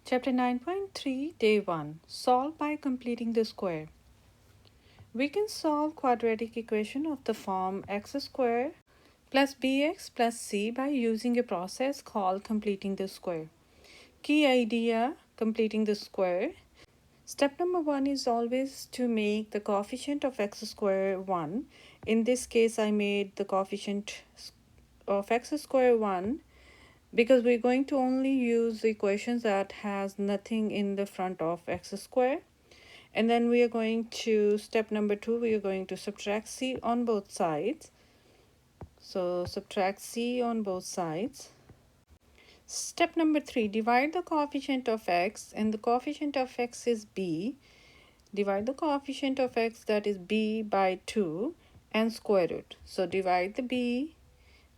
Chapter 9.3, Day 1. Solve by completing the square. We can solve quadratic equation of the form x squared plus bx plus c by using a process called completing the square. Key idea: completing the square. Step number 1 is always to make the coefficient of x squared 1. In this case, I made the coefficient of x squared 1 because we're going to only use the equations that has nothing in the front of x squared. And then we are going to, step number 2, we are going to subtract c on both sides. So subtract c on both sides. Step number 3, divide the coefficient of x, and the coefficient of x is b. Divide the coefficient of x, that is b, by 2 and square it. So divide the b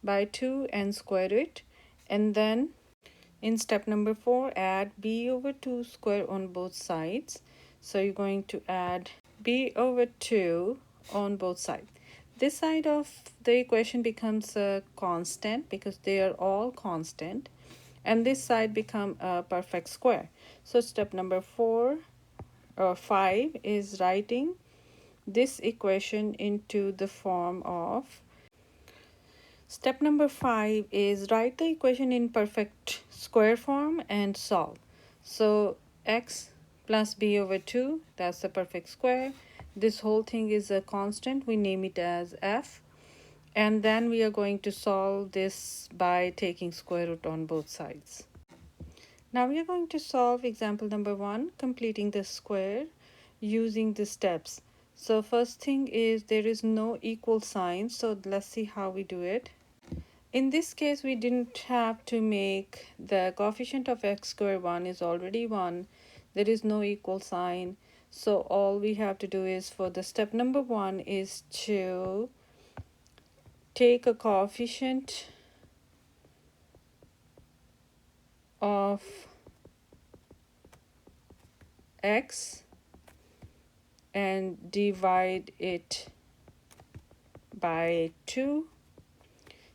by 2 and square it. And then in step number 4, add b over 2 square on both sides. So you're going to add b over 2 on both sides. This side of the equation becomes a constant because they are all constant. And this side become a perfect square. So step number 4 or 5 is writing this equation into the form of. Step number 5 is write the equation in perfect square form and solve. So x plus b over 2, that's the perfect square. This whole thing is a constant. We name it as f. And then we are going to solve this by taking square root on both sides. Now we are going to solve example number 1, completing the square using the steps. So first thing is there is no equal sign. So let's see how we do it. In this case, we didn't have to make the coefficient of x squared 1 is already 1. There is no equal sign. So all we have to do is for the step number 1 is to take a coefficient of x and divide it by 2.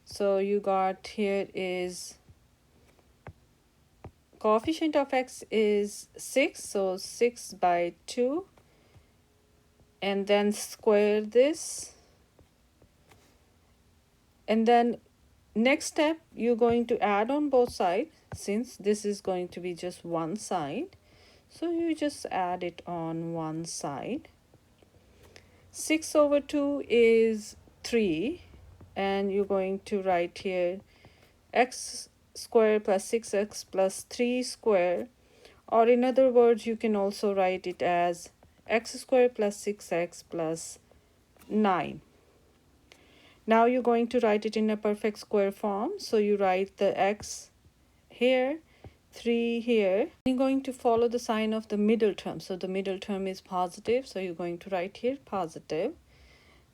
So you got here is coefficient of x is 6, so 6 by 2, and then square this. And then next step, you're going to add on both sides since this is going to be just one side. So you just add it on one side. 6 over 2 is 3, and you're going to write here x square plus 6x plus 3 square, or in other words you can also write it as x square plus 6x plus 9. Now you're going to write it in a perfect square form. So you write the x here, 3 here. You're going to follow the sign of the middle term. So the middle term is positive, so you're going to write here positive.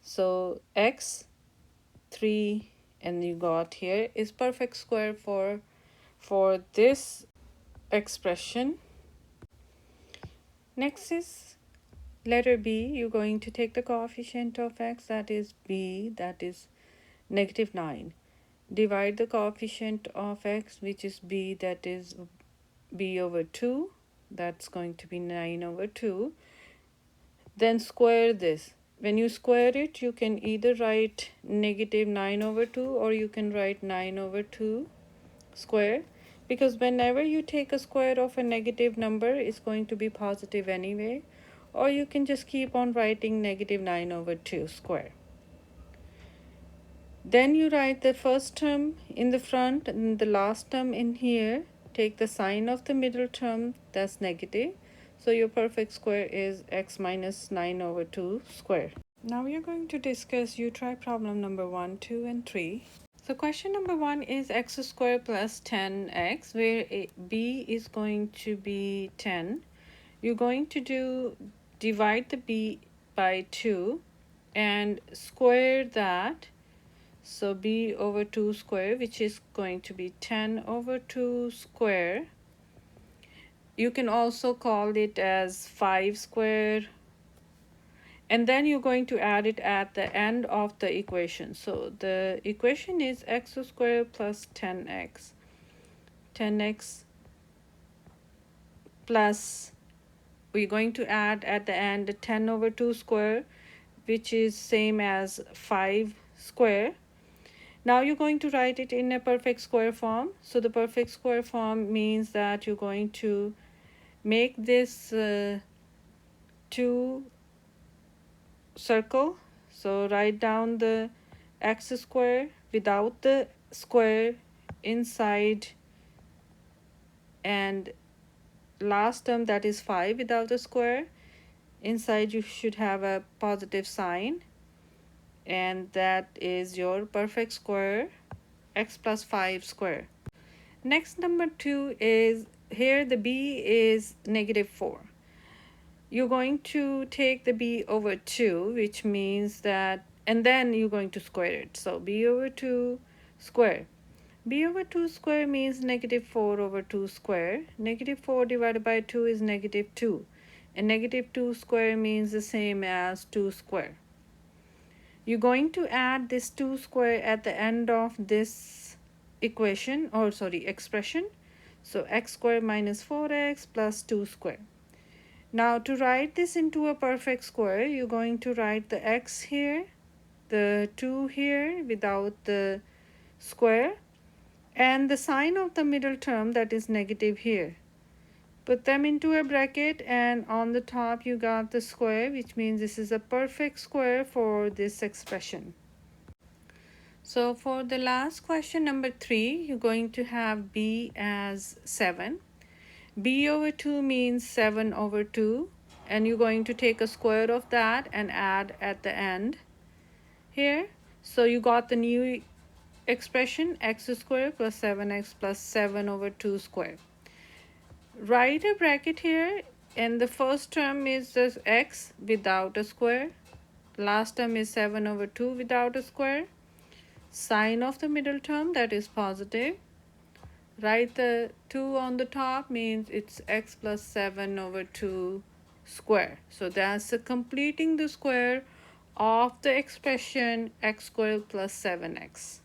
So x 3, and you got here is perfect square for this expression. Next is letter b. You're going to take the coefficient of x, that is b, that is -9. Divide the coefficient of x, which is b, that is b over 2, that's going to be 9 over 2. Then square this. When you square it, you can either write -9 over 2 or you can write 9 over 2 square, because whenever you take a square of a negative number, it's going to be positive anyway. Or you can just keep on writing -9 over 2 square. Then you write the first term in the front and the last term in here. Take the sign of the middle term, that's negative. So your perfect square is x minus 9 over 2 square. Now we are going to discuss, you try problem number 1, 2, and 3. So question number 1 is x squared plus 10x, where b is going to be 10. You're going to divide the b by 2 and square that. So b over 2 square, which is going to be 10 over 2 square. You can also call it as 5 square. And then you're going to add it at the end of the equation. So the equation is x squared plus 10x. 10x plus we're going to add at the end 10 over 2 square, which is same as 5 square. Now you're going to write it in a perfect square form. So the perfect square form means that you're going to make this 2 circle. So write down the x square without the square inside, and last term, that is 5 without the square. Inside you should have a positive sign, and that is your perfect square, x plus 5 square. Next, number 2 is, here the b is -4. You're going to take the b over 2, which means that, and then you're going to square it. So b over 2 square. B over 2 square means -4 over 2 square. -4 divided by 2 is -2. And -2 square means the same as 2 square. You're going to add this 2 square at the end of this equation, or sorry, expression. So x square minus 4x plus 2 square. Now to write this into a perfect square, you're going to write the x here, the 2 here without the square, and the sign of the middle term, that is negative here. Put them into a bracket, and on the top you got the square, which means this is a perfect square for this expression. So for the last question, number 3, you're going to have b as 7. B over 2 means 7 over 2, and you're going to take a square of that and add at the end here. So you got the new expression, x squared plus 7x plus 7 over 2 square. Write a bracket here, and the first term is just x without a square. Last term is 7 over 2 without a square. Sign of the middle term, that is positive. Write the 2 on the top, means it's x plus 7 over 2 square. So that's completing the square of the expression x squared plus 7x.